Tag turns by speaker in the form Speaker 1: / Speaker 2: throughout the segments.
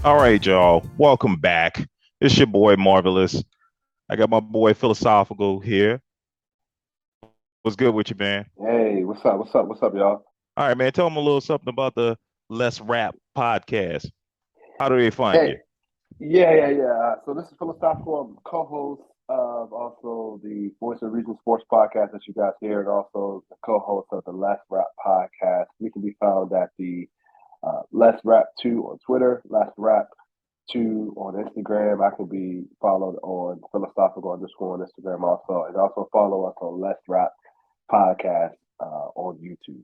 Speaker 1: All right, y'all. Welcome back. It's your boy Marvelous. I got my boy Philosophical here. What's good with you, man?
Speaker 2: Hey, what's up? What's up? What's up, y'all?
Speaker 1: All right, man. Tell them a little something about the Let's Rap podcast. How do they find
Speaker 2: Hey,
Speaker 1: you?
Speaker 2: yeah. So this is Philosophical. I'm co-host of also the Voice of Reason Sports podcast that you guys hear, and also the co-host of the Let's Rap podcast. We can be found at the Let's Rap 2 on Twitter, Let's Rap 2 on Instagram. I can be followed on Philosophical underscore on Instagram also, and also follow us on Let's Rap podcast on YouTube.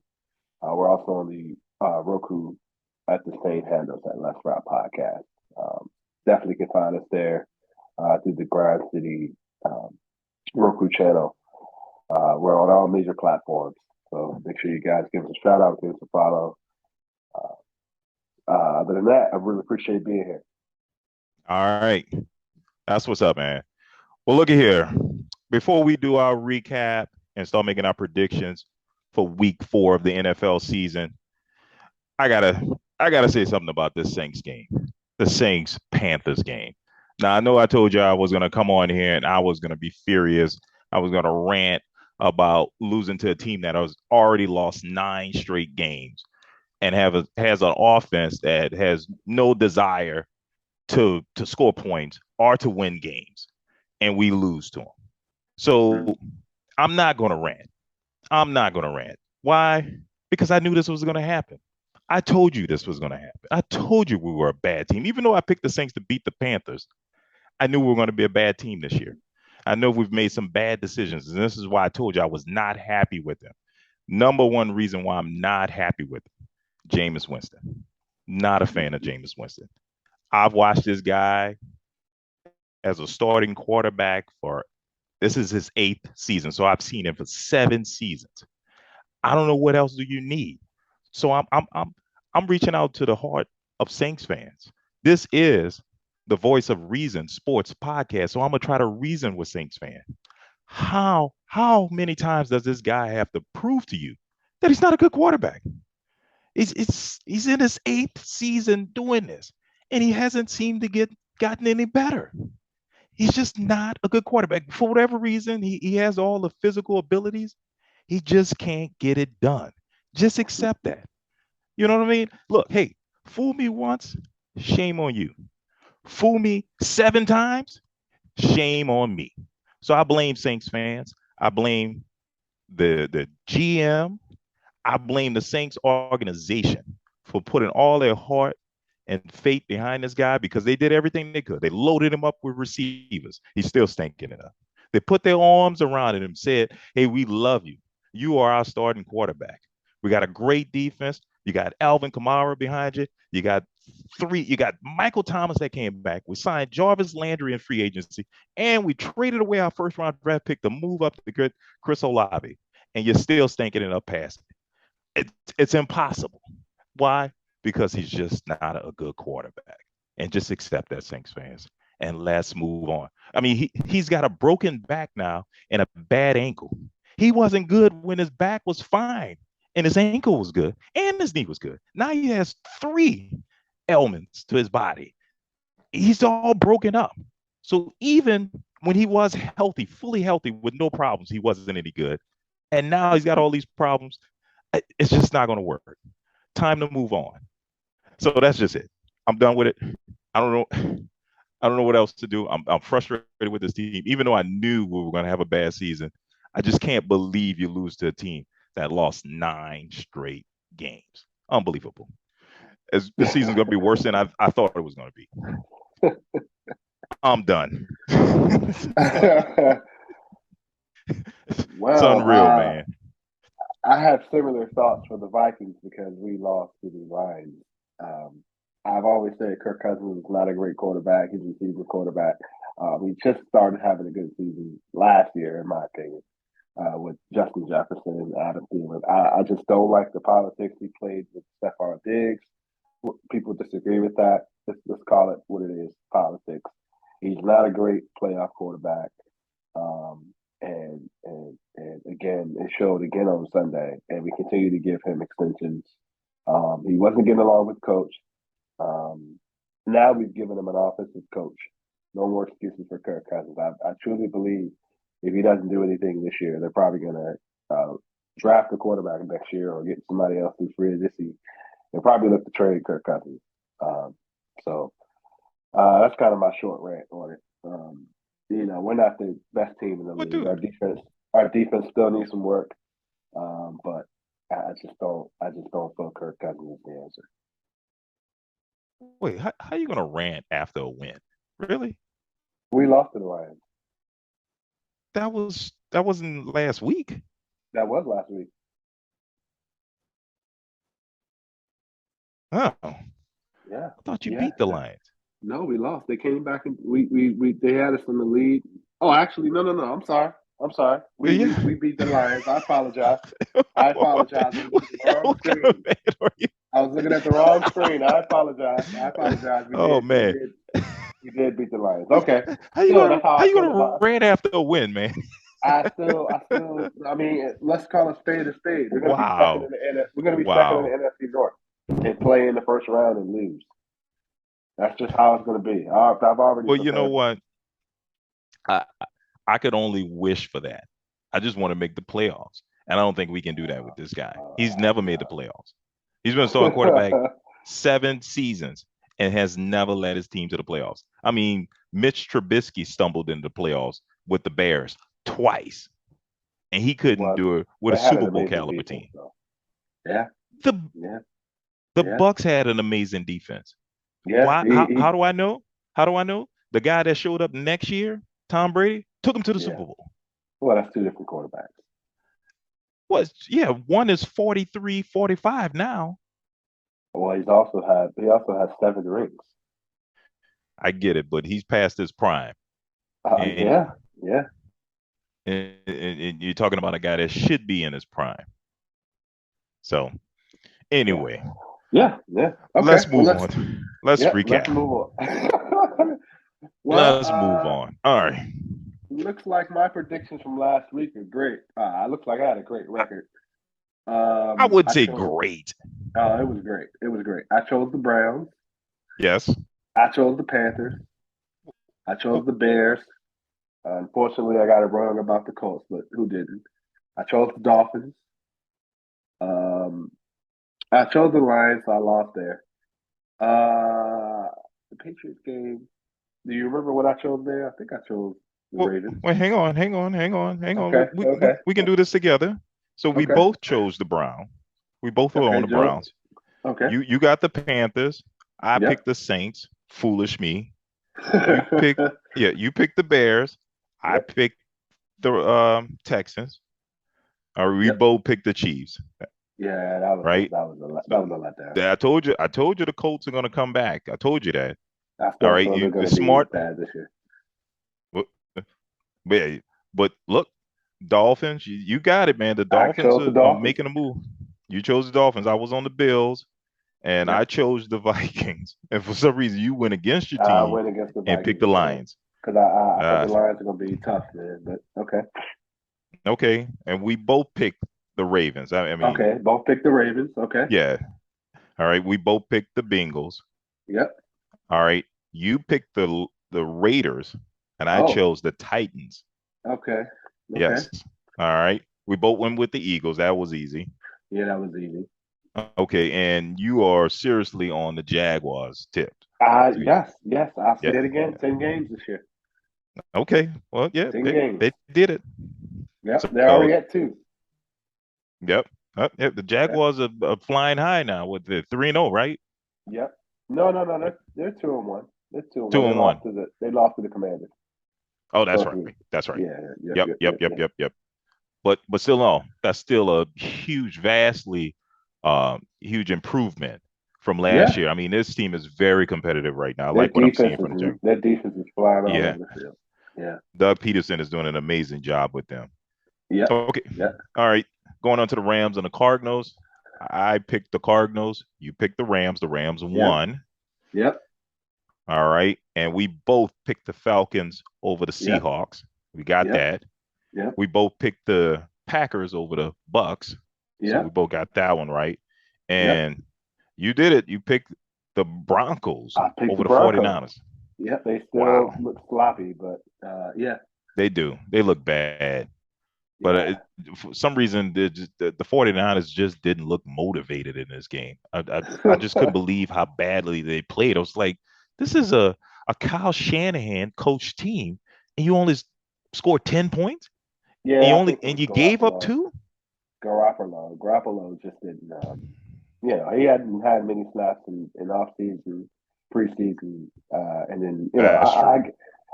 Speaker 2: We're also on the Roku at the same handles at Let's Rap Podcast. Definitely can find us there through the Grind City Roku channel. We're on all major platforms. So make sure you guys give us a shout out, give us a follow. Other than that, I really appreciate being here.
Speaker 1: All right. That's what's up, man. Well, look at here. Before we do our recap and start making our predictions for week 4 of the NFL season, I gotta I gotta say something about this Saints game. The Saints Panthers game. Now I know I told you I was gonna come on here and I was gonna be furious. I was gonna rant about losing to a team that has already lost 9 straight games and has an offense that has no desire to score points or to win games, and we lose to them. So I'm not gonna rant. I'm not gonna rant. Why? Because I knew this was gonna happen. I told you this was going to happen. I told you we were a bad team. Even though I picked the Saints to beat the Panthers, I knew we were going to be a bad team this year. I know we've made some bad decisions, and this is why I told you I was not happy with them. Number one reason why I'm not happy with them, Jameis Winston. Not a fan of Jameis Winston. I've watched this guy as a starting quarterback for this is his 8th season, so I've seen him for 7 seasons. I don't know what else do you need. So I'm reaching out to the heart of Saints fans. This is the Voice of Reason Sports podcast. So I'm gonna try to reason with Saints fans. How many times does this guy have to prove to you that he's not a good quarterback? He's in his 8th season doing this, and he hasn't seemed to get gotten any better. He's just not a good quarterback. For whatever reason, he has all the physical abilities. He just can't get it done. Just accept that. You know what I mean? Look, hey, fool me once, shame on you. Fool me 7 times, shame on me. So I blame Saints fans. I blame the GM. I blame the Saints organization for putting all their heart and faith behind this guy because they did everything they could. They loaded him up with receivers. He's still stinking it up. They put their arms around him and said, "Hey, we love you. You are our starting quarterback. We got a great defense. You got Alvin Kamara behind you. You got You got Michael Thomas that came back. We signed Jarvis Landry in free agency, and we traded away our first round draft pick to move up to get Chris Olave. And you're still stinking it up passing. It's impossible. Why? Because he's just not a good quarterback. And just accept that, Saints fans. And let's move on. I mean, he's got a broken back now and a bad ankle. He wasn't good when his back was fine and his ankle was good and his knee was good. Now he has 3 ailments to his body. He's all broken up. So even when he was healthy, fully healthy with no problems, he wasn't any good. And now he's got all these problems. It's just not going to work. Time to move on. So that's just it. I'm done with it. I don't know. I don't know what else to do. I'm frustrated with this team, even though I knew we were going to have a bad season. I just can't believe you lose to a team that lost 9 straight games. Unbelievable. This season's going to be worse than I thought it was going to be. I'm done. It's
Speaker 2: well,
Speaker 1: unreal, man.
Speaker 2: I have similar thoughts for the Vikings because we lost to the Lions. Um, I've always said Kirk Cousins is not a great quarterback. He's a receiver quarterback. He just started having a good season last year, in my opinion, with Justin Jefferson and Adam Thielen. I just don't like the politics he played with Stephon Diggs. People disagree with that. Let's call it what it is, politics. He's not a great playoff quarterback. And again, it showed again on Sunday, and we continue to give him extensions. He wasn't getting along with coach. Um, now we've given him an offensive coach. No more excuses for Kirk Cousins. I truly believe if he doesn't do anything this year, they're probably going to draft a quarterback next year or get somebody else who's free this season. They'll probably look to trade Kirk Cousins. So that's kind of my short rant on it. We're not the best team in the
Speaker 1: Well,
Speaker 2: league.
Speaker 1: dude,
Speaker 2: Our defense still needs some work. But I just don't feel Kirk Cousins is the answer.
Speaker 1: wait, how you gonna rant after a win? Really?
Speaker 2: We lost to the Lions.
Speaker 1: That wasn't last week.
Speaker 2: That was last week.
Speaker 1: Oh, I
Speaker 2: Yeah,
Speaker 1: thought you
Speaker 2: yeah.
Speaker 1: beat the Lions.
Speaker 2: No, we lost. They came back and we they had us in the lead. Oh, actually, no. I'm sorry. I'm sorry.
Speaker 1: Yeah.
Speaker 2: We beat the Lions. I apologize. I apologize. I was looking at the wrong
Speaker 1: What kind of
Speaker 2: screen.
Speaker 1: man are you?
Speaker 2: I was looking at the wrong screen. I apologize. I apologize.
Speaker 1: Oh man.
Speaker 2: We did beat the Lions. Okay.
Speaker 1: How you
Speaker 2: So that's
Speaker 1: gonna
Speaker 2: how
Speaker 1: how
Speaker 2: I
Speaker 1: you
Speaker 2: feel
Speaker 1: gonna
Speaker 2: about.
Speaker 1: rant after a win, man?
Speaker 2: I mean, let's call a spade a spade. We're going to be second in
Speaker 1: Wow.
Speaker 2: the We're going to be second in the
Speaker 1: Wow.
Speaker 2: NFC North and play in the first round and lose. That's just how it's going to be. I've already
Speaker 1: Well, you know
Speaker 2: prepared for
Speaker 1: what? I I could only wish for that. I just want to make the playoffs. And I don't think we can do that with this guy. He's never made the playoffs. He's been a starting quarterback
Speaker 2: it.
Speaker 1: 7 seasons and has never led his team to the playoffs. I mean, Mitch Trubisky stumbled into the playoffs with the Bears twice, and he couldn't
Speaker 2: Well,
Speaker 1: do it with a
Speaker 2: they had an
Speaker 1: Super Bowl
Speaker 2: amazing
Speaker 1: caliber
Speaker 2: defense,
Speaker 1: team.
Speaker 2: though. Yeah,
Speaker 1: The
Speaker 2: yeah,
Speaker 1: the
Speaker 2: yeah,
Speaker 1: Bucks had an amazing defense.
Speaker 2: yeah.
Speaker 1: Why? How do I know? How do I know? The guy that showed up next year, Tom Brady, took him to the
Speaker 2: Yeah.
Speaker 1: Super Bowl.
Speaker 2: Well, that's two different quarterbacks.
Speaker 1: Was yeah, one is 43, 45 now.
Speaker 2: Well, he also has 7 rings.
Speaker 1: I get it, but he's past his prime. And,
Speaker 2: Yeah, yeah,
Speaker 1: and you're talking about a guy that should be in his prime. So
Speaker 2: yeah,
Speaker 1: anyway,
Speaker 2: yeah. Okay,
Speaker 1: let's
Speaker 2: well
Speaker 1: move on. Let's
Speaker 2: let's
Speaker 1: recap.
Speaker 2: move on. Well,
Speaker 1: Let's move on. All right.
Speaker 2: looks like my predictions from last week are great. Looks like I had a great record.
Speaker 1: I would
Speaker 2: I
Speaker 1: say
Speaker 2: chose.
Speaker 1: great.
Speaker 2: It was great. It was great. I chose the Browns.
Speaker 1: Yes.
Speaker 2: I chose the Panthers. I chose the Bears. Unfortunately, I got it wrong about the Colts, but who didn't? I chose the Dolphins. Um, I chose the Lions. So I lost there. The Patriots game. Do you remember what I chose there? I think I chose the
Speaker 1: Well,
Speaker 2: Ravens.
Speaker 1: wait, hang on.
Speaker 2: Okay, okay,
Speaker 1: We can do this together. So we
Speaker 2: okay,
Speaker 1: both chose the Brown. We both were on
Speaker 2: okay,
Speaker 1: the
Speaker 2: Joe.
Speaker 1: Browns.
Speaker 2: Okay.
Speaker 1: You got the Panthers. I
Speaker 2: Yep.
Speaker 1: picked the Saints. Foolish me. You picked you picked the Bears. I
Speaker 2: Yep.
Speaker 1: picked the Texans. Or we
Speaker 2: Yep.
Speaker 1: both picked the Chiefs,
Speaker 2: Yeah,
Speaker 1: right?
Speaker 2: that
Speaker 1: So
Speaker 2: was a letdown.
Speaker 1: I told you the Colts are gonna come back. I told you that.
Speaker 2: I
Speaker 1: All
Speaker 2: still
Speaker 1: right,
Speaker 2: feel they're
Speaker 1: you
Speaker 2: going to be
Speaker 1: smart.
Speaker 2: bad this year.
Speaker 1: But, but look, Dolphins, you got it, man. The
Speaker 2: I
Speaker 1: Dolphins
Speaker 2: chose the
Speaker 1: are
Speaker 2: Dolphins.
Speaker 1: making a move. You chose the Dolphins. I was on the Bills, and I
Speaker 2: Yep.
Speaker 1: chose the Vikings. And for some reason, you went against your
Speaker 2: I
Speaker 1: team
Speaker 2: went against the
Speaker 1: and picked
Speaker 2: Vikings
Speaker 1: the
Speaker 2: again
Speaker 1: Lions.
Speaker 2: because I thought the
Speaker 1: Uh,
Speaker 2: Lions are going to be tough, man. But okay.
Speaker 1: okay, and we both picked the Ravens. I mean,
Speaker 2: Okay. Both picked the Ravens. Okay.
Speaker 1: yeah. All right, we both picked the Bengals.
Speaker 2: Yep.
Speaker 1: All right, you picked the Raiders, and I
Speaker 2: Oh,
Speaker 1: chose the Titans.
Speaker 2: okay. Okay.
Speaker 1: Yes. All right, we both went with the Eagles. That was easy.
Speaker 2: Yeah, that was easy.
Speaker 1: Okay, and you are seriously on the Jaguars tipped. So
Speaker 2: Yes, yes. I'll say
Speaker 1: yeah,
Speaker 2: it again.
Speaker 1: yeah.
Speaker 2: 10 games this year.
Speaker 1: Okay. Well, yeah,
Speaker 2: 10 games.
Speaker 1: they did it.
Speaker 2: Yep. They're
Speaker 1: So
Speaker 2: already at 2.
Speaker 1: yep. Yep. The
Speaker 2: Okay.
Speaker 1: Jaguars are flying high now with the 3-0, right?
Speaker 2: Yep. No. They're 2-1. They're two and
Speaker 1: Two
Speaker 2: one.
Speaker 1: and one.
Speaker 2: They lost to the Commanders.
Speaker 1: Oh, that's
Speaker 2: Both
Speaker 1: right.
Speaker 2: of them.
Speaker 1: That's right.
Speaker 2: Yeah. Yep.
Speaker 1: Yep.
Speaker 2: Yep.
Speaker 1: Yep.
Speaker 2: Yep.
Speaker 1: Yep.
Speaker 2: Yep.
Speaker 1: Yep. Yep. But still, no, that's still a huge, vastly huge improvement from last
Speaker 2: Yeah.
Speaker 1: year. I mean, this team is very competitive right now. I like what I'm seeing from the Jaguars.
Speaker 2: Their defense is flying all
Speaker 1: Yeah.
Speaker 2: over the field. Yeah.
Speaker 1: Doug Peterson is doing an amazing job with them.
Speaker 2: Yep.
Speaker 1: Okay.
Speaker 2: Yep.
Speaker 1: All right. Going on to the Rams and the Cardinals. I picked the Cardinals. You picked the Rams. The Rams
Speaker 2: Yep.
Speaker 1: won.
Speaker 2: Yep.
Speaker 1: All right. And we both picked the Falcons over the
Speaker 2: Yep.
Speaker 1: Seahawks. We got
Speaker 2: Yep.
Speaker 1: that.
Speaker 2: Yep.
Speaker 1: We both picked the Packers over the Bucks. So we
Speaker 2: Yep.
Speaker 1: both got that one right.
Speaker 2: Yep.
Speaker 1: And you did it. You picked the Broncos
Speaker 2: I picked the
Speaker 1: over the
Speaker 2: Broncos.
Speaker 1: 49ers.
Speaker 2: Yep, they still
Speaker 1: Wow,
Speaker 2: look sloppy, but yeah,
Speaker 1: they do. They look bad. But
Speaker 2: yeah.
Speaker 1: for some reason, the 49ers just didn't look motivated in this game. I just couldn't believe how badly they played. I was like, this is a Kyle Shanahan coach team, and you only scored 10 points, and
Speaker 2: Yeah,
Speaker 1: you
Speaker 2: I
Speaker 1: only
Speaker 2: think it
Speaker 1: and
Speaker 2: was
Speaker 1: you gave up
Speaker 2: Garoppolo.
Speaker 1: two?
Speaker 2: Garoppolo just didn't. He hadn't had many snaps in off season, preseason, and then
Speaker 1: That's true.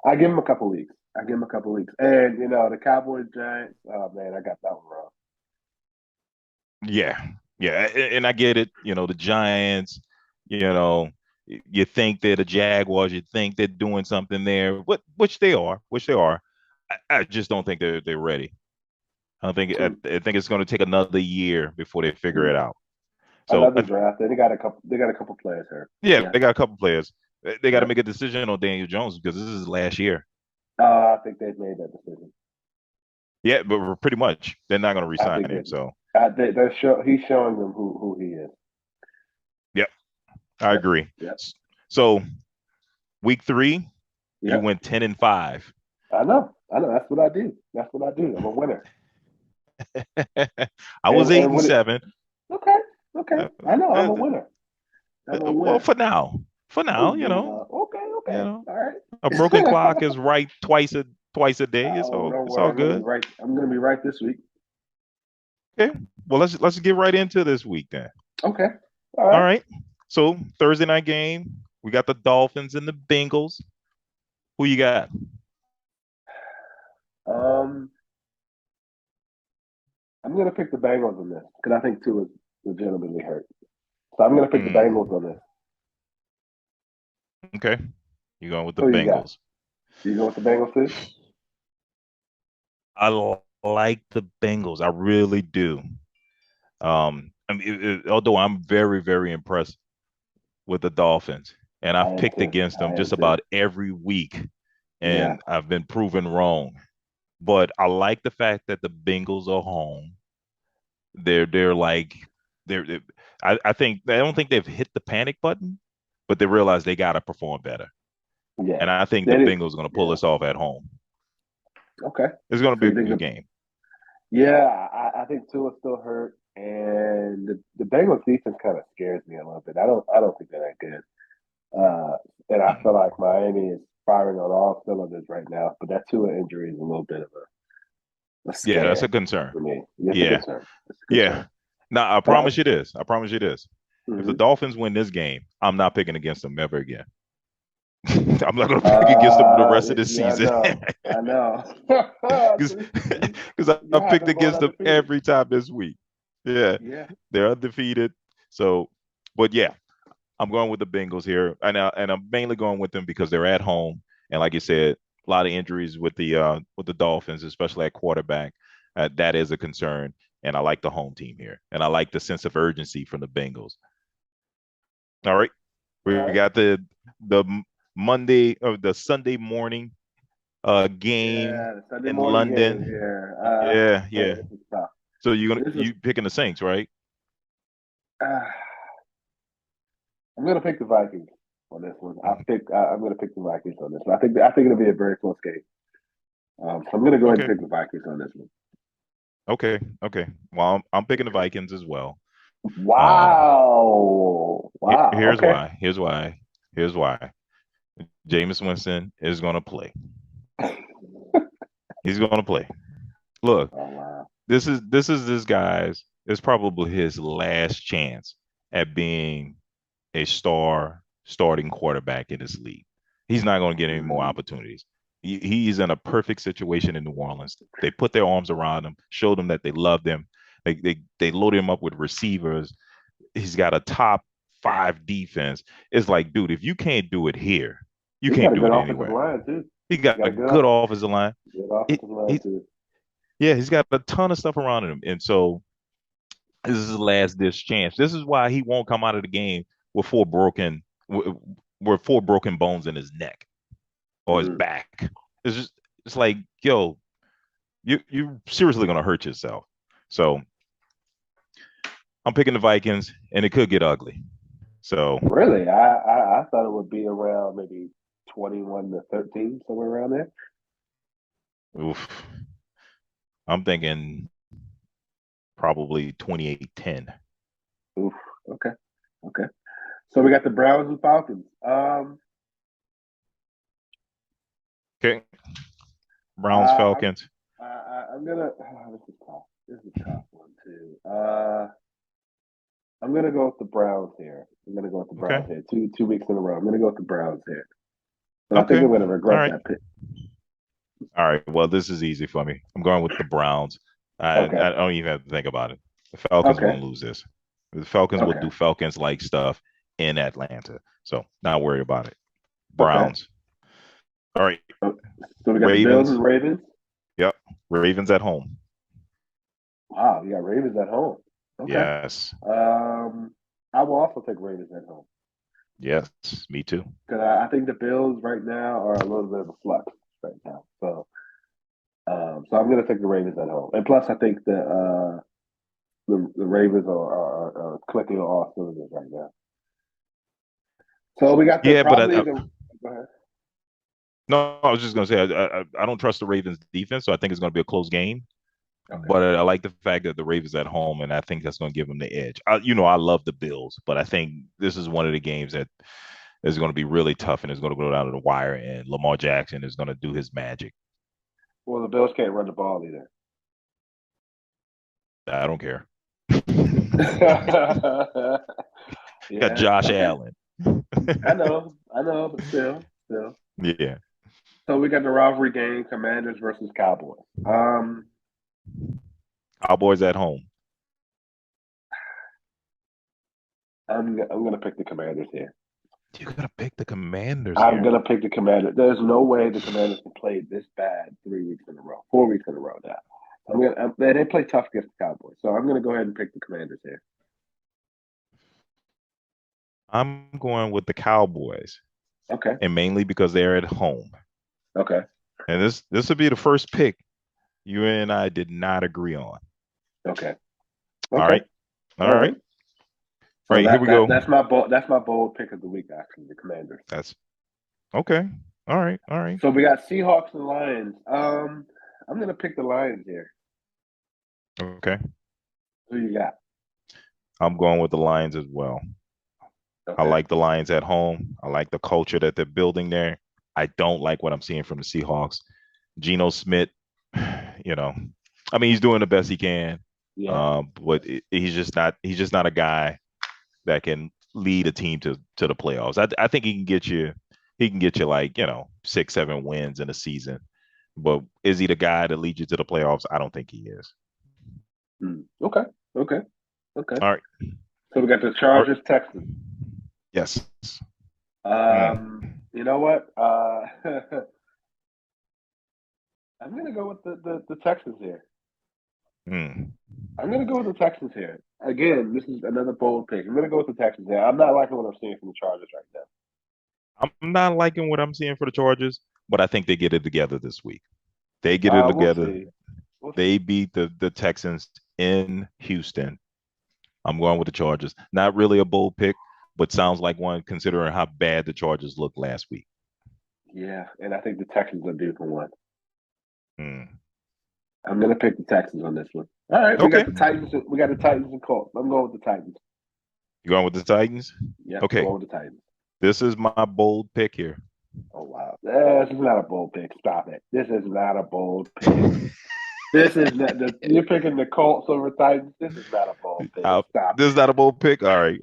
Speaker 2: I give him a couple weeks. I give him a couple weeks, and the Cowboys Giants. Oh man, I got that one wrong.
Speaker 1: Yeah, yeah, and I get it. The Giants. You know, you think they're the Jaguars. You think they're doing something there, which they are. Which they are. I just don't think they're ready. I don't think I,
Speaker 2: Hmm.
Speaker 1: I think it's going to take another year before they figure
Speaker 2: Hmm.
Speaker 1: it out. So
Speaker 2: Another draft. They got a couple. They got a couple players here.
Speaker 1: yeah,
Speaker 2: Yeah.
Speaker 1: they got a couple players. They got to
Speaker 2: Yep.
Speaker 1: make a decision on Daniel Jones because this is his last year.
Speaker 2: I think they've made that decision.
Speaker 1: Yeah, but pretty much they're not going to
Speaker 2: I
Speaker 1: resign
Speaker 2: think
Speaker 1: him.
Speaker 2: that
Speaker 1: So
Speaker 2: he's showing them who he is.
Speaker 1: yep, I
Speaker 2: Yep.
Speaker 1: agree.
Speaker 2: Yep.
Speaker 1: So week 3, you
Speaker 2: Yep.
Speaker 1: went 10-5.
Speaker 2: I know. I know. That's what I do. That's what I do. I'm a winner.
Speaker 1: I was eight
Speaker 2: And
Speaker 1: and
Speaker 2: what it
Speaker 1: seven.
Speaker 2: okay. Okay.
Speaker 1: Uh,
Speaker 2: I know I'm
Speaker 1: uh,
Speaker 2: a winner. I'm a
Speaker 1: well,
Speaker 2: winner.
Speaker 1: for
Speaker 2: Oh,
Speaker 1: now,
Speaker 2: okay,
Speaker 1: you
Speaker 2: okay.
Speaker 1: know,
Speaker 2: All
Speaker 1: a broken
Speaker 2: right.
Speaker 1: clock is right twice a day. It's
Speaker 2: Oh,
Speaker 1: all
Speaker 2: don't
Speaker 1: it's
Speaker 2: worry.
Speaker 1: all
Speaker 2: I'm gonna be
Speaker 1: good.
Speaker 2: right. I'm gonna be right this week.
Speaker 1: Okay. Well, let's get right into this week then.
Speaker 2: Okay. All
Speaker 1: All
Speaker 2: right.
Speaker 1: right. So Thursday night game, we got the Dolphins and the Bengals. Who you got?
Speaker 2: Um, I'm gonna pick the Bengals on this because I think Tua is legitimately hurt. So I'm gonna pick the Bengals
Speaker 1: Mm,
Speaker 2: on this.
Speaker 1: okay. You're going with the
Speaker 2: Who you got?
Speaker 1: Bengals.
Speaker 2: You go with the Bengals too?
Speaker 1: Like the Bengals. I really do. I mean, although I'm very, very impressed with the Dolphins, and
Speaker 2: I
Speaker 1: I've
Speaker 2: am
Speaker 1: picked
Speaker 2: too.
Speaker 1: against them
Speaker 2: I am
Speaker 1: just
Speaker 2: too.
Speaker 1: about every week,
Speaker 2: Yeah.
Speaker 1: and I've been proven wrong. But I like the fact that the Bengals are home. They're like they're I think I don't think they've hit the panic button, but they realize they got to perform better.
Speaker 2: Yeah.
Speaker 1: And I think the
Speaker 2: That is.
Speaker 1: Bengals are going to pull
Speaker 2: Yeah.
Speaker 1: this off at home.
Speaker 2: Okay.
Speaker 1: It's going to
Speaker 2: So
Speaker 1: be
Speaker 2: you
Speaker 1: a
Speaker 2: think
Speaker 1: good
Speaker 2: the
Speaker 1: game.
Speaker 2: Yeah, I think Tua's still hurt, and the Bengals defense kind of scares me a little bit. I don't think they're that good. Uh, and I feel like Miami is firing on all cylinders right now, but that Tua injury is a little bit of a
Speaker 1: Yeah, that's a
Speaker 2: scare
Speaker 1: concern.
Speaker 2: for me. It's a
Speaker 1: Yeah,
Speaker 2: concern. It's a
Speaker 1: yeah.
Speaker 2: concern.
Speaker 1: Now I
Speaker 2: But
Speaker 1: promise you this. I promise you this. If the
Speaker 2: mhm.
Speaker 1: Dolphins win this game, I'm not picking against them ever again. I'm not going to pick against them the rest of the
Speaker 2: Yeah,
Speaker 1: season
Speaker 2: I know.
Speaker 1: because
Speaker 2: So
Speaker 1: I
Speaker 2: you have
Speaker 1: picked
Speaker 2: them going
Speaker 1: against them
Speaker 2: undefeated.
Speaker 1: every time this week. Yeah,
Speaker 2: Yeah.
Speaker 1: they're undefeated. So, but yeah, I'm going with the Bengals here, and I'm mainly going with them because they're at home, and like you said, a lot of injuries with the Dolphins, especially at quarterback. That is a concern, and I like the home team here, and I like the sense of urgency from the Bengals. All right,
Speaker 2: All
Speaker 1: we
Speaker 2: right.
Speaker 1: got the Monday or the Sunday morning game
Speaker 2: Yeah, the Sunday
Speaker 1: in
Speaker 2: morning game
Speaker 1: London.
Speaker 2: here.
Speaker 1: Yeah,
Speaker 2: Man,
Speaker 1: yeah.
Speaker 2: this is tough.
Speaker 1: So
Speaker 2: This is
Speaker 1: you picking the Saints, right?
Speaker 2: uh, I'm gonna pick the Vikings on this one. I'm gonna pick the Vikings on this one. I think it'll be a very close game. So I'm gonna go ahead and
Speaker 1: Okay,
Speaker 2: pick the Vikings on this one.
Speaker 1: okay. Well, I'm picking the Vikings as well. Um,
Speaker 2: Wow. Wow.
Speaker 1: Here's
Speaker 2: Okay.
Speaker 1: why. Here's why. Jameis Winston is going to play. He's going to play. Look,
Speaker 2: Oh wow.
Speaker 1: this is this guy's. It's probably his last chance at being a starting quarterback in this league. He's not going to get any more
Speaker 2: Mm,
Speaker 1: opportunities. He's in a perfect situation in New Orleans. They put their arms around him, showed him that they loved him. They loaded him up with receivers. He's got a top 5 defense. It's like, dude, if you can't do it here, you
Speaker 2: he's got
Speaker 1: can't
Speaker 2: a
Speaker 1: do
Speaker 2: good
Speaker 1: it
Speaker 2: offensive
Speaker 1: anywhere.
Speaker 2: line too.
Speaker 1: He
Speaker 2: He's
Speaker 1: got
Speaker 2: got
Speaker 1: a
Speaker 2: a
Speaker 1: good offensive line.
Speaker 2: good
Speaker 1: He,
Speaker 2: offensive line
Speaker 1: he
Speaker 2: too.
Speaker 1: yeah, he's got a ton of stuff around him. And so this is his last ditch chance. This is why he won't come out of the game with four broken bones in his neck or his
Speaker 2: Mm.
Speaker 1: back. It's like, yo, you seriously gonna hurt yourself. So I'm picking the Vikings, and it could get ugly. So,
Speaker 2: Really, I thought it would be around maybe 21-13, somewhere around there.
Speaker 1: oof, I'm thinking probably 28-10.
Speaker 2: Oof. Okay. Okay. So we got the Browns and Falcons.
Speaker 1: Okay, Browns,
Speaker 2: Uh, I'm
Speaker 1: Falcons.
Speaker 2: I'm gonna. This is tough. This is a tough one too. I'm gonna go with the Browns here. I'm gonna go with the
Speaker 1: Okay,
Speaker 2: Browns here. Two weeks in a row. I'm gonna go with the Browns here. But I think
Speaker 1: okay,
Speaker 2: I'm gonna
Speaker 1: all
Speaker 2: regret
Speaker 1: right,
Speaker 2: that pick.
Speaker 1: all right. Well, this is easy for me. I'm going with the Browns.
Speaker 2: Okay.
Speaker 1: I don't even have to think about it. The Falcons
Speaker 2: Okay.
Speaker 1: won't lose this. The Falcons will
Speaker 2: Okay.
Speaker 1: do Falcons like stuff in Atlanta. So not worry about it.
Speaker 2: Okay.
Speaker 1: Browns. All right.
Speaker 2: So we got the Bills
Speaker 1: Ravens.
Speaker 2: and Ravens.
Speaker 1: Yep. Ravens at home.
Speaker 2: Wow, you got Ravens at home. Okay.
Speaker 1: Yes.
Speaker 2: Um, I will also take Ravens at home
Speaker 1: Yes. Me too.
Speaker 2: because I think the Bills right now are a little bit of a flux right now. So I'm going to take the Ravens at home, and plus I think the Ravens are clicking on all cylinders right now. So we got the
Speaker 1: Yeah, but
Speaker 2: probably the. Go ahead.
Speaker 1: no, I was just gonna say I don't trust the Ravens defense, so I think it's gonna be a close game.
Speaker 2: Okay.
Speaker 1: But I like the fact that the Ravens at home, and I think that's gonna give them the edge. I love the Bills, but I think this is one of the games that is going to be really tough, and it's going to go down to the wire. And Lamar Jackson is going to do his magic.
Speaker 2: Well, the Bills can't run the ball either.
Speaker 1: I don't care. Got
Speaker 2: Yeah.
Speaker 1: Josh
Speaker 2: Okay.
Speaker 1: Allen.
Speaker 2: I know. I know. But still.
Speaker 1: Yeah.
Speaker 2: So we got the rivalry game: Commanders versus Cowboys.
Speaker 1: Cowboys at home.
Speaker 2: I'm gonna pick the Commanders here.
Speaker 1: You got to pick the Commanders
Speaker 2: I'm
Speaker 1: here.
Speaker 2: gonna pick the Commanders. There's no way the Commanders can play this bad 3 weeks in a row, 4 weeks in a row now. They play tough against the Cowboys, so I'm gonna go ahead and pick the Commanders here.
Speaker 1: I'm going with the Cowboys,
Speaker 2: Okay,
Speaker 1: and mainly because they're at home.
Speaker 2: okay,
Speaker 1: And this will be the first pick you and I did not agree on.
Speaker 2: okay,
Speaker 1: All
Speaker 2: okay.
Speaker 1: right. All
Speaker 2: All
Speaker 1: right.
Speaker 2: right.
Speaker 1: All
Speaker 2: So
Speaker 1: right. Here we go.
Speaker 2: that's my bold pick of the week. Actually, the Commanders.
Speaker 1: That's okay. All right. All right.
Speaker 2: So we got Seahawks and Lions. I'm gonna pick the Lions here.
Speaker 1: Okay.
Speaker 2: Who you got?
Speaker 1: I'm going with the Lions as well. I
Speaker 2: Okay.
Speaker 1: like the Lions at home. I like the culture that they're building there. I don't like what I'm seeing from the Seahawks. Geno Smith, you know, I mean, he's doing the best he can,
Speaker 2: Yeah.
Speaker 1: but he's just not a guy that can lead a team to the playoffs. I think he can get you like 6-7 wins in a season, but is he the guy to lead you to the playoffs? I don't think he is.
Speaker 2: Okay. Okay. Okay.
Speaker 1: All right,
Speaker 2: So we got the
Speaker 1: all right.
Speaker 2: Chargers, Texans.
Speaker 1: Yes. Mm.
Speaker 2: You know what? I'm gonna go with the Texans here.
Speaker 1: Mm.
Speaker 2: I'm gonna go with the Texans here. Again, this is another bold pick. I'm gonna go with the Texans here. I'm not liking what I'm seeing from the Chargers right now.
Speaker 1: I'm not liking what I'm seeing for the Chargers, but I think they get it together this week. They get it
Speaker 2: We'll
Speaker 1: together.
Speaker 2: see. We'll see.
Speaker 1: They beat the Texans in Houston. I'm going with the Chargers. Not really a bold pick, but sounds like one considering how bad the Chargers looked last week.
Speaker 2: Yeah, and I think the Texans are due for one.
Speaker 1: Hmm.
Speaker 2: I'm gonna pick the Texans on this one. All right, we got
Speaker 1: Okay.
Speaker 2: the Titans. We got the Titans and Colts. I'm going with the Titans.
Speaker 1: You going with the Titans?
Speaker 2: Yep,
Speaker 1: Okay.
Speaker 2: going with the Titans.
Speaker 1: This is my bold pick here.
Speaker 2: Oh wow, this is not a bold pick. Stop it. This is not a bold pick. This is not you're picking the Colts over Titans. This is not a bold pick. Stop
Speaker 1: This is not a bold pick. All right,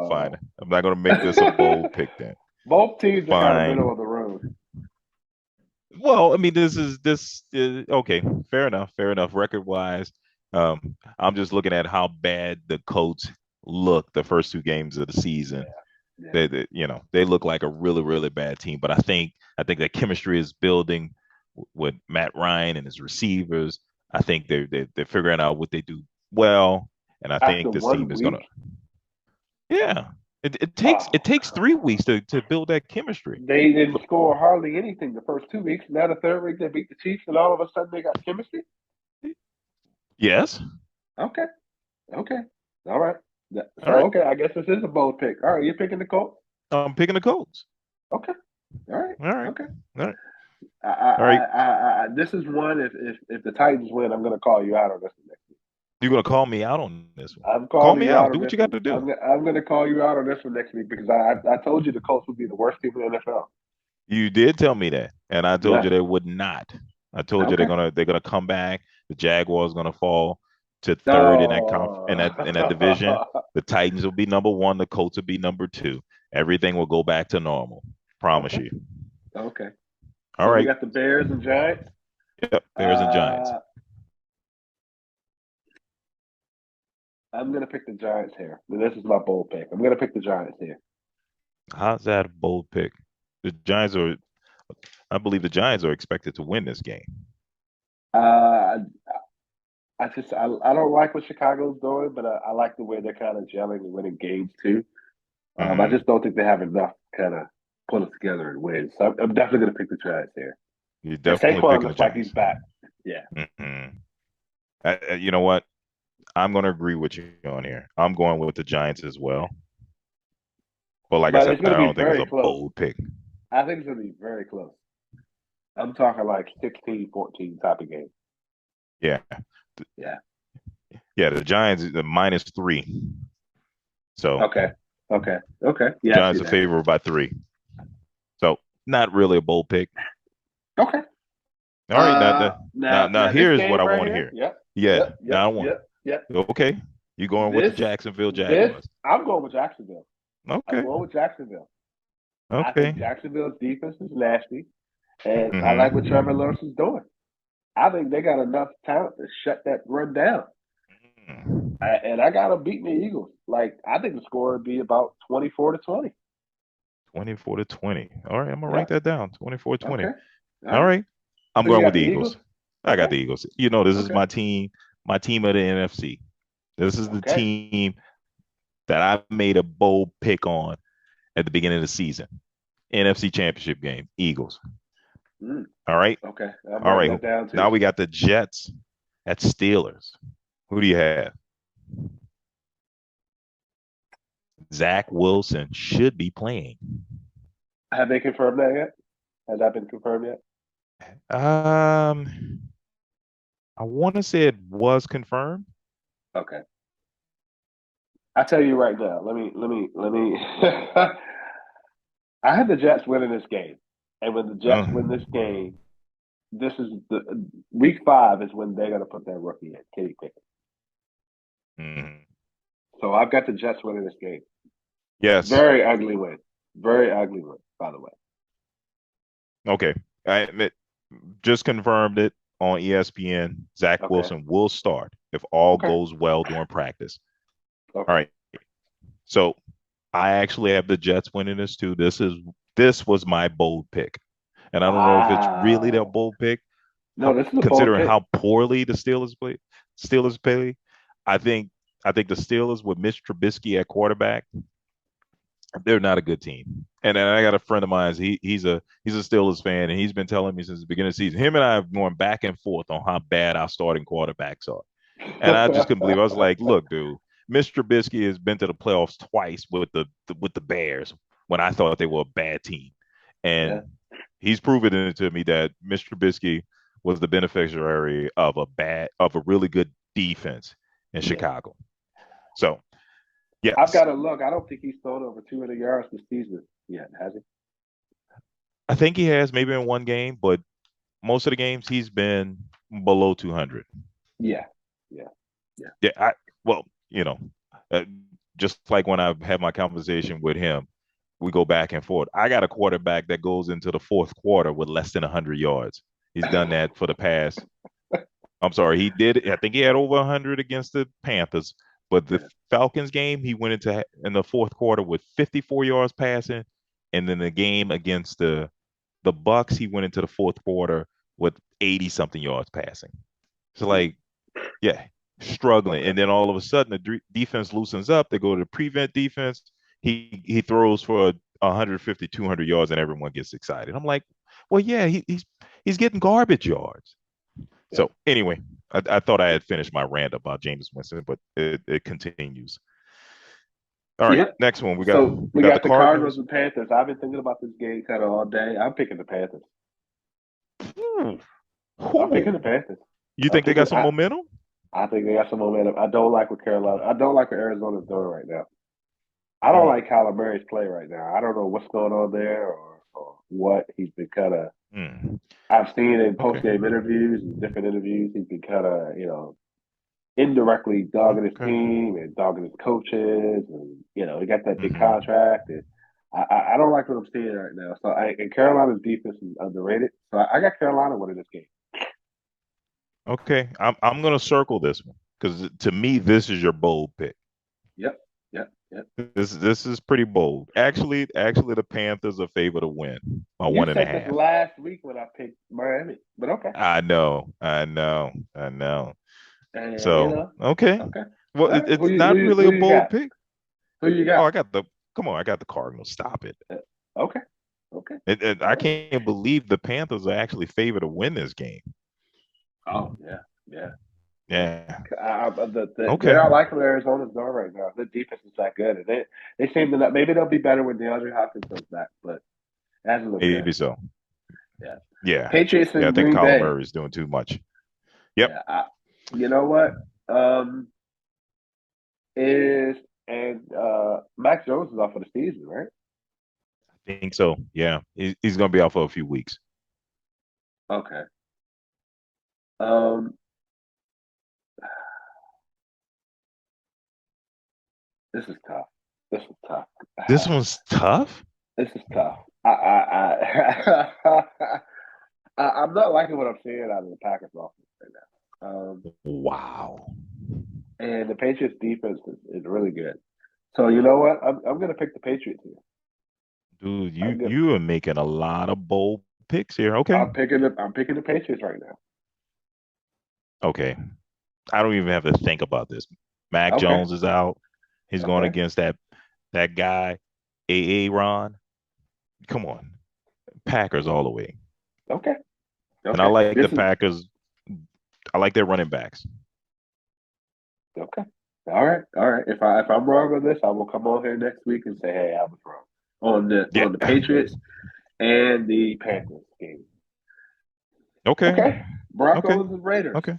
Speaker 1: fine.
Speaker 2: it.
Speaker 1: I'm not going to make this a bold pick then.
Speaker 2: Both teams are kind of middle
Speaker 1: Fine.
Speaker 2: of the road.
Speaker 1: Well, I mean, this is okay. Fair enough. Fair enough. Record wise, I'm just looking at how bad the Colts look the first two games of the season.
Speaker 2: Yeah, yeah.
Speaker 1: They look like a really really bad team. But I think that chemistry is building with Matt Ryan and his receivers. I think they're figuring out what they do well, and I think
Speaker 2: After
Speaker 1: this team
Speaker 2: one
Speaker 1: is gonna.
Speaker 2: week,
Speaker 1: Yeah, it takes
Speaker 2: oh
Speaker 1: it takes
Speaker 2: come
Speaker 1: 3 weeks
Speaker 2: on.
Speaker 1: to build that chemistry.
Speaker 2: They didn't score hardly anything the first 2 weeks. Now the third week they beat the Chiefs, and all of a sudden they got chemistry.
Speaker 1: Yes.
Speaker 2: Okay, okay, all right.
Speaker 1: All
Speaker 2: So
Speaker 1: right.
Speaker 2: okay, I guess this is a bold pick. All right, you're picking the Colts.
Speaker 1: I'm picking the Colts.
Speaker 2: Okay, all right,
Speaker 1: All right.
Speaker 2: okay.
Speaker 1: All right.
Speaker 2: I, I,
Speaker 1: All right.
Speaker 2: this is one. If the Titans win, I'm going to call you out on this one next week.
Speaker 1: You're gonna call me out on this one.
Speaker 2: I'm
Speaker 1: Call
Speaker 2: calling
Speaker 1: me
Speaker 2: you
Speaker 1: out.
Speaker 2: out
Speaker 1: Do
Speaker 2: on
Speaker 1: what
Speaker 2: this
Speaker 1: you got
Speaker 2: one.
Speaker 1: to do.
Speaker 2: I'm going to call you out on this one next week because I told you the Colts would be the worst team in the NFL.
Speaker 1: You did tell me that, and I told
Speaker 2: Yes.
Speaker 1: you they would not. I told you
Speaker 2: Okay.
Speaker 1: they're gonna come back. The Jaguars gonna fall to third in in that division.
Speaker 2: Oh.
Speaker 1: The Titans will be number one. The Colts will be number two. Everything will go back to normal. Promise
Speaker 2: Okay.
Speaker 1: you.
Speaker 2: Okay.
Speaker 1: All
Speaker 2: So we
Speaker 1: right.
Speaker 2: got the Bears and Giants.
Speaker 1: Yep. Bears and Giants.
Speaker 2: Uh, I'm going to pick the Giants here. This is my bold pick. I'm going to pick the Giants here.
Speaker 1: How's that a bold pick? The Giants are. I believe the Giants are expected to win this game.
Speaker 2: Uh, I don't like what Chicago's doing, but I like the way they're kind of gelling and winning games too. I
Speaker 1: Mm-hmm.
Speaker 2: just don't think they have enough kind of pull it together and win. So I'm definitely going to pick the Giants here.
Speaker 1: You're
Speaker 2: And
Speaker 1: definitely
Speaker 2: Saquon
Speaker 1: picking the
Speaker 2: looks like he's
Speaker 1: Giants.
Speaker 2: back. Yeah.
Speaker 1: Mm-hmm. You know what? I'm going to agree with you on here. I'm going with the Giants as well. But like I
Speaker 2: But
Speaker 1: said,
Speaker 2: it's going
Speaker 1: I
Speaker 2: to be
Speaker 1: don't think it's
Speaker 2: very
Speaker 1: a
Speaker 2: close.
Speaker 1: bold pick.
Speaker 2: I think it's going to be very close. I'm talking like 16-14 type of game.
Speaker 1: Yeah.
Speaker 2: Yeah.
Speaker 1: Yeah, the Giants the -3. So
Speaker 2: Okay. Okay. Okay.
Speaker 1: the
Speaker 2: Yeah, I see
Speaker 1: Giants are
Speaker 2: that.
Speaker 1: favored by 3. So not really a bold pick.
Speaker 2: Okay.
Speaker 1: All right, now
Speaker 2: Now this
Speaker 1: here's what
Speaker 2: game
Speaker 1: I
Speaker 2: right
Speaker 1: want to
Speaker 2: here.
Speaker 1: hear.
Speaker 2: Yep.
Speaker 1: Yeah,
Speaker 2: Yep. Yep.
Speaker 1: now I want.
Speaker 2: Yep. Yep.
Speaker 1: Okay, you going with the
Speaker 2: This
Speaker 1: Jacksonville
Speaker 2: this
Speaker 1: Jaguars?
Speaker 2: I'm going with Jacksonville. I'm
Speaker 1: Okay,
Speaker 2: going with Jacksonville. I
Speaker 1: okay.
Speaker 2: think Jacksonville's defense is nasty, and I like what Trevor
Speaker 1: Mm-hmm.
Speaker 2: Lawrence is doing. I think they got enough talent to shut that run down. And I got them beating the Eagles. Like I think the score would be about 24-20.
Speaker 1: 24-20. All right, I'm gonna
Speaker 2: Yeah.
Speaker 1: write that down. 24-20.
Speaker 2: Okay. All
Speaker 1: All
Speaker 2: right.
Speaker 1: right, I'm
Speaker 2: So you
Speaker 1: going with
Speaker 2: got
Speaker 1: the
Speaker 2: the Eagles.
Speaker 1: Eagles. I got
Speaker 2: Okay.
Speaker 1: the Eagles. You know, this is
Speaker 2: Okay.
Speaker 1: my team of the NFC. This is the
Speaker 2: Okay.
Speaker 1: team that I made a bold pick on at the beginning of the season. NFC Championship game, Eagles.
Speaker 2: Mm,
Speaker 1: All right.
Speaker 2: okay. I'm
Speaker 1: All
Speaker 2: writing
Speaker 1: right.
Speaker 2: that down too.
Speaker 1: Now we got the Jets at Steelers. Who do you have? Zach Wilson should be playing.
Speaker 2: Have they confirmed that yet? Has that been confirmed yet?
Speaker 1: Um, I want to say it was confirmed.
Speaker 2: Okay. I tell you right now. Let me. I had the Jets winning this game, and when the Jets
Speaker 1: Uh,
Speaker 2: win this game, this is the week 5 is when they're gonna put that rookie in, Kenny Pickett.
Speaker 1: mm,
Speaker 2: So I've got the Jets winning this game.
Speaker 1: yes.
Speaker 2: Very ugly win. Very ugly win, by the way.
Speaker 1: Okay. I admit, just confirmed it on ESPN. Zach
Speaker 2: Okay.
Speaker 1: Wilson will start if all
Speaker 2: Okay.
Speaker 1: goes well during practice. All
Speaker 2: Okay.
Speaker 1: right. So I actually have the Jets winning this too. This was my bold pick. And I don't know if it's really their
Speaker 2: Wow.
Speaker 1: bold pick,
Speaker 2: No, this is a bold
Speaker 1: considering
Speaker 2: pick.
Speaker 1: how poorly the Steelers play. I think I think the Steelers with Mitch Trubisky at quarterback, they're not a good team. And then I got a friend of mine. He's a Steelers fan, and he's been telling me since the beginning of the season. Him and I have gone back and forth on how bad our starting quarterbacks are. And I just couldn't believe it. I was like, look, dude, Mr. Trubisky has been to the playoffs twice with the Bears when I thought they were a bad team.
Speaker 2: yeah.
Speaker 1: And he's proven it to me that Mr. Trubisky was the beneficiary of a really good defense in
Speaker 2: Yeah.
Speaker 1: Chicago. So
Speaker 2: I've
Speaker 1: yes,
Speaker 2: got to look. I don't think he's thrown over 200 yards this season yet, has he?
Speaker 1: I think he has maybe in one game, but most of the games he's been below 200.
Speaker 2: Yeah. Yeah. Yeah.
Speaker 1: Yeah, well, uh, just like when I have my conversation with him, we go back and forth. I got a quarterback that goes into the fourth quarter with less than 100 yards. He's done that for the past. I'm sorry, he did. I think he had over 100 against the Panthers, but the
Speaker 2: Yeah.
Speaker 1: Falcons game, he went into in the fourth quarter with 54 yards passing, and then the game against the Bucks, he went into the fourth quarter with 80 something yards passing. So
Speaker 2: Mm,
Speaker 1: like, yeah, struggling,
Speaker 2: okay.
Speaker 1: and then all of a sudden defense loosens up. They go to the prevent defense. He throws for 150, 200 yards, and everyone gets excited. I'm like, well, yeah, he's getting garbage yards.
Speaker 2: Yeah.
Speaker 1: So anyway, I thought I had finished my rant about James Winston, but it continues. All right,
Speaker 2: Yeah.
Speaker 1: next one. We got
Speaker 2: So
Speaker 1: we
Speaker 2: we
Speaker 1: got the
Speaker 2: got the Cardinals
Speaker 1: Cardinals.
Speaker 2: and Panthers. I've been thinking about this game kind of all day. I'm picking the Panthers.
Speaker 1: Ooh,
Speaker 2: I'm picking the
Speaker 1: ooh.
Speaker 2: Panthers.
Speaker 1: You
Speaker 2: I'm
Speaker 1: think they
Speaker 2: picking.
Speaker 1: got some momentum?
Speaker 2: I think they got some momentum. I don't like what Carolina. I don't like what Arizona's doing right now. I don't
Speaker 1: Mm,
Speaker 2: like Kyler Murray's play right now. I don't know what's going on there or what he's been kind of.
Speaker 1: mm.
Speaker 2: I've seen in post
Speaker 1: Okay.
Speaker 2: game interviews and different interviews, he's been kind of indirectly dogging his
Speaker 1: Okay.
Speaker 2: team and dogging his coaches, and he got that big
Speaker 1: Hmm.
Speaker 2: contract, and I don't like what I'm seeing right now. So and Carolina's defense is underrated. So I got Carolina winning this game.
Speaker 1: Okay. I'm gonna circle this one because to me this is your bold pick.
Speaker 2: Yep, yep, yep.
Speaker 1: This is pretty bold. Actually, the Panthers are favored to win by
Speaker 2: You
Speaker 1: one and a
Speaker 2: said this
Speaker 1: half.
Speaker 2: last week when I picked Miami, but okay.
Speaker 1: I know.
Speaker 2: And
Speaker 1: So okay.
Speaker 2: okay.
Speaker 1: Well,
Speaker 2: All right.
Speaker 1: it's not really
Speaker 2: Who
Speaker 1: a
Speaker 2: you
Speaker 1: bold
Speaker 2: got?
Speaker 1: pick.
Speaker 2: Who you
Speaker 1: Oh,
Speaker 2: got?
Speaker 1: I got the come on, I got the Cardinals. Stop it.
Speaker 2: Okay. Okay. All
Speaker 1: I
Speaker 2: right.
Speaker 1: can't believe the Panthers are actually favored to win this game.
Speaker 2: Oh yeah, yeah, yeah.
Speaker 1: Yeah.
Speaker 2: They're
Speaker 1: Okay.
Speaker 2: not liking Arizona's door right now. The defense is that good, and they seem to not. Maybe they'll be better when DeAndre Hopkins comes back, but it hasn't looked good.
Speaker 1: Maybe so.
Speaker 2: Yeah.
Speaker 1: Yeah.
Speaker 2: Patriots
Speaker 1: Yeah, I
Speaker 2: and
Speaker 1: think
Speaker 2: Green
Speaker 1: Kyler
Speaker 2: Bay.
Speaker 1: Murray is doing too much. Yep.
Speaker 2: Yeah. You know what? Um, is and Max Jones is off for the season, right?
Speaker 1: I think so. Yeah. He's gonna be out for a few weeks.
Speaker 2: Okay. Um, this is tough. This is tough.
Speaker 1: This one's tough.
Speaker 2: This is tough. I'm not liking what I'm seeing out of the Packers offense right now.
Speaker 1: Wow.
Speaker 2: And the Patriots defense is really good. So you know what? I'm gonna pick the Patriots here.
Speaker 1: Dude,
Speaker 2: I'm good.
Speaker 1: you are making a lot of bold picks here. Okay.
Speaker 2: I'm picking the Patriots right now.
Speaker 1: Okay. I don't even have to think about this. Mac
Speaker 2: Okay.
Speaker 1: Jones is out. He's going
Speaker 2: Okay.
Speaker 1: against that guy, Ron. Come on. Packers all the way.
Speaker 2: Okay.
Speaker 1: And I
Speaker 2: Okay.
Speaker 1: like
Speaker 2: This
Speaker 1: the
Speaker 2: is
Speaker 1: Packers. I like their running backs.
Speaker 2: okay. All right. All right. If I'm wrong on this, I will come on here next week and say, hey, I was wrong
Speaker 1: Yeah.
Speaker 2: on the Patriots and the Panthers game.
Speaker 1: Okay.
Speaker 2: Okay.
Speaker 1: Okay.
Speaker 2: Broncos and Raiders.
Speaker 1: Okay.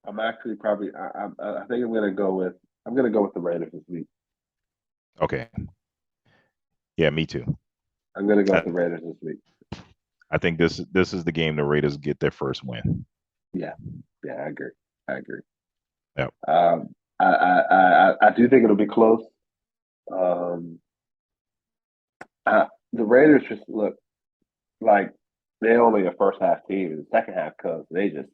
Speaker 2: I'm actually probably I think I'm gonna go with the Raiders this week.
Speaker 1: Okay. Yeah, me too.
Speaker 2: I'm gonna go with
Speaker 1: I,
Speaker 2: the Raiders this week.
Speaker 1: I think this is the game the Raiders get their first win.
Speaker 2: Yeah, yeah, I agree. I agree.
Speaker 1: Yep.
Speaker 2: I do think it'll be close. Um, the Raiders just look like they only a first half team. And the second half comes, they just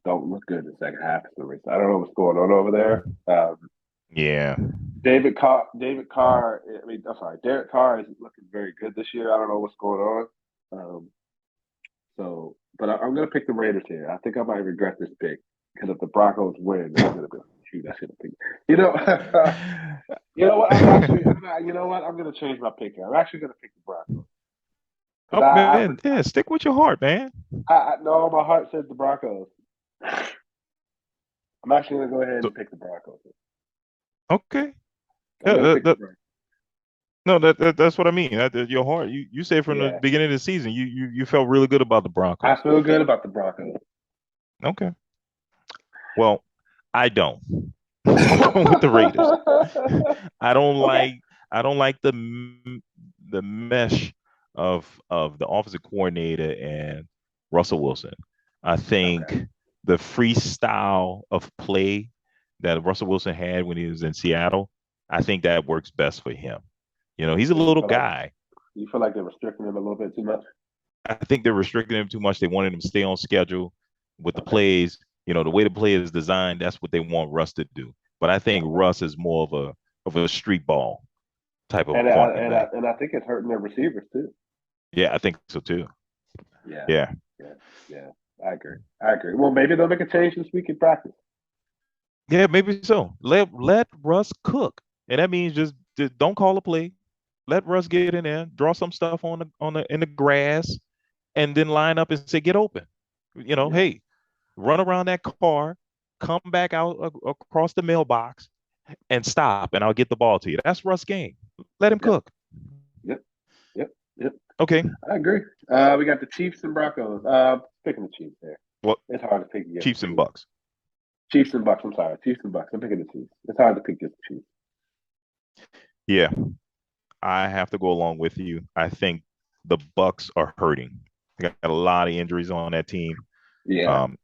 Speaker 2: don't look good in the second half. For some reason. I don't know what's going on over there.
Speaker 1: Yeah.
Speaker 2: David Carr. I mean, I'm sorry, Derek Carr is looking very good this year. I don't know what's going on. But I'm going to pick the Raiders here. I think I might regret this pick because if the Broncos win, then I'm going to be like, shoot, I should have picked. You know, you know what? You know what? I'm going to change my pick here. I'm actually going to pick the Broncos because
Speaker 1: Oh man, yeah, stick with your heart, man.
Speaker 2: I no, my heart says the Broncos. I'm actually going to go ahead
Speaker 1: So,
Speaker 2: and pick the Broncos.
Speaker 1: okay.
Speaker 2: I'm
Speaker 1: Yeah,
Speaker 2: going to pick the Broncos.
Speaker 1: no, that's what I mean. Your heart. You say from the
Speaker 2: Yeah,
Speaker 1: beginning of the season, you felt really good about the
Speaker 2: I
Speaker 1: Broncos.
Speaker 2: feel good about the Broncos.
Speaker 1: Okay. Well, I don't. I'm going with the Raiders. I don't
Speaker 2: Okay.
Speaker 1: like I don't like the mesh of the offensive coordinator and Russell Wilson. I
Speaker 2: Okay.
Speaker 1: think the freestyle of play that Russell Wilson had when he was in Seattle, I think that works best for him. He's a
Speaker 2: So you
Speaker 1: little
Speaker 2: feel like
Speaker 1: guy.
Speaker 2: you feel like they're restricting him a little bit too much.
Speaker 1: I think they're restricting him too much. They wanted him to stay on schedule with the
Speaker 2: Okay.
Speaker 1: plays. The way the play is designed, that's what they want Russ to do. But I think
Speaker 2: Okay.
Speaker 1: Russ is more of a street ball type of a
Speaker 2: And
Speaker 1: quarterback.
Speaker 2: I think it's hurting their receivers too.
Speaker 1: Yeah, I think so too.
Speaker 2: Yeah.
Speaker 1: Yeah.
Speaker 2: Yeah. Yeah. I agree. I agree. Well, maybe they'll make a change this week in practice.
Speaker 1: Yeah, maybe so. Let Russ cook. And that means just don't call a play. Let Russ get in there, draw some stuff on the in the grass, and then line up and say, get open.
Speaker 2: Yeah.
Speaker 1: Hey, run around that car, come back out across the mailbox and stop, and I'll get the ball to you. That's Russ' game. Let him
Speaker 2: Yep.
Speaker 1: cook.
Speaker 2: Yep. Yep. Yep.
Speaker 1: Okay.
Speaker 2: I agree. We got the Chiefs and Broncos. Picking the Chiefs there.
Speaker 1: Well,
Speaker 2: It's hard to pick against
Speaker 1: Chiefs
Speaker 2: the
Speaker 1: and
Speaker 2: Chiefs.
Speaker 1: Bucks.
Speaker 2: Chiefs and Bucks. I'm sorry. Chiefs and Bucks. I'm picking the Chiefs. It's hard to pick against the Chiefs.
Speaker 1: Yeah, I have to go along with you. I think the Bucks are hurting. They got a lot of injuries on that team.
Speaker 2: Yeah.
Speaker 1: Um,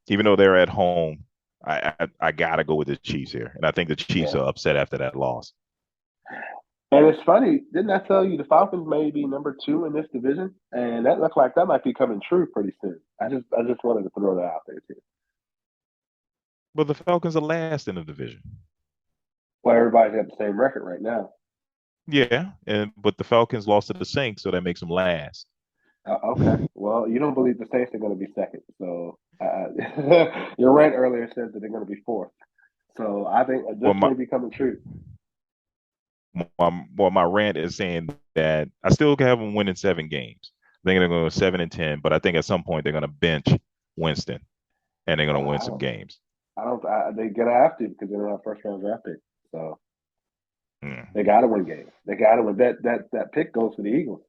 Speaker 1: Even though they're at home, I gotta go with the Chiefs here, and I think the Chiefs
Speaker 2: Yeah.
Speaker 1: are upset after that loss.
Speaker 2: And it's funny, didn't I tell you the Falcons may be number 2 in this division? And that looks like that might be coming true pretty soon. I just wanted to throw that out there too.
Speaker 1: But the Falcons are last in the division.
Speaker 2: Well, everybody's got the same record right now.
Speaker 1: Yeah, and but the Falcons lost to the Saints, so that makes them last.
Speaker 2: Okay. Well, you don't believe the Saints are going to be second, so your rant earlier said that they're going to be fourth. So I think
Speaker 1: Well,
Speaker 2: this may be coming true.
Speaker 1: my rant is saying that I still have them winning 7 games. I think they're going to go 7-10, but I think at some point they're going to bench Winston and they're going to win
Speaker 2: I
Speaker 1: some
Speaker 2: don't.
Speaker 1: games.
Speaker 2: I don't. They're going to have to because they don't have first round draft pick. So
Speaker 1: Mm.
Speaker 2: they got to win games. They got to win. That pick goes to the Eagles.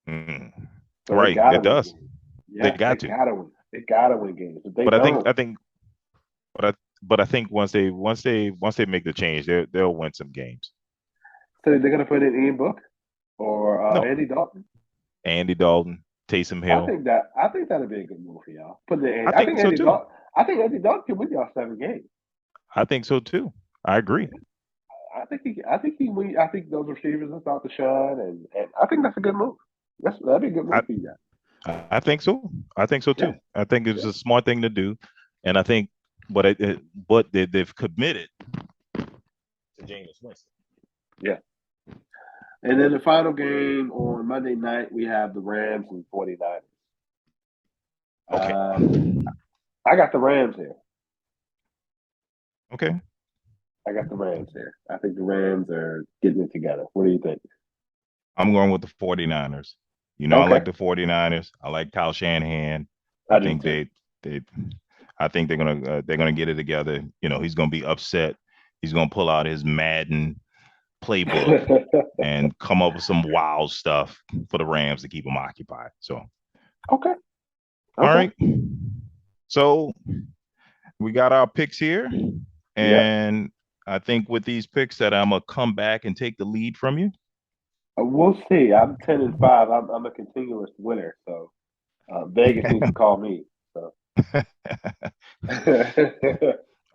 Speaker 1: Mm.
Speaker 2: So they
Speaker 1: Right,
Speaker 2: got to
Speaker 1: it
Speaker 2: win
Speaker 1: does.
Speaker 2: games.
Speaker 1: They
Speaker 2: Yeah, they
Speaker 1: got to.
Speaker 2: got to win. They got to win games. If they
Speaker 1: But
Speaker 2: don't,
Speaker 1: I think once they make the change, they'll win some games.
Speaker 2: so they're going to put in Ian Book or
Speaker 1: No,
Speaker 2: Andy Dalton.
Speaker 1: Andy Dalton, Taysom
Speaker 2: I
Speaker 1: Hill.
Speaker 2: think that I think that'd be a good move for y'all. Put the
Speaker 1: I
Speaker 2: I
Speaker 1: think
Speaker 2: think
Speaker 1: so
Speaker 2: Andy
Speaker 1: too.
Speaker 2: Dalton. I think Andy Dalton can win y'all 7 games.
Speaker 1: I think so too. I agree.
Speaker 2: I think those receivers are start to shine, and I think that's a good move. That'd be a good
Speaker 1: I
Speaker 2: move for you guys.
Speaker 1: I think so. I think so
Speaker 2: Yeah,
Speaker 1: too. I think it's
Speaker 2: yeah,
Speaker 1: a smart thing to do, and I think, but they've committed to Jameis Winston.
Speaker 2: yeah. And then the final game on Monday night, we have the Rams and 49ers.
Speaker 1: Okay.
Speaker 2: Um, I got the Rams here.
Speaker 1: Okay.
Speaker 2: I got the Rams here. I think the Rams are getting it together. What do you think?
Speaker 1: I'm going with the 49ers. I
Speaker 2: Okay,
Speaker 1: like the 49ers. I like Kyle Shanahan. I
Speaker 2: I do
Speaker 1: think
Speaker 2: too.
Speaker 1: they I think they're gonna get it together. He's gonna be upset. He's gonna pull out his Madden playbook and come up with some wild stuff for the Rams to keep them occupied. So,
Speaker 2: Okay,
Speaker 1: all
Speaker 2: okay.
Speaker 1: right. So we got our picks here,
Speaker 2: Yep.
Speaker 1: and I think with these picks that I'm gonna come back and take the lead from you.
Speaker 2: We'll see. I'm 10-5. I'm a continuous winner, so Vegas needs to call me. So.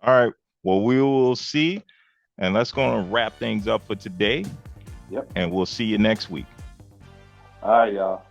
Speaker 1: All right. Well, we will see. And let's go and wrap things up for today.
Speaker 2: Yep.
Speaker 1: And we'll see you next week.
Speaker 2: All right, y'all.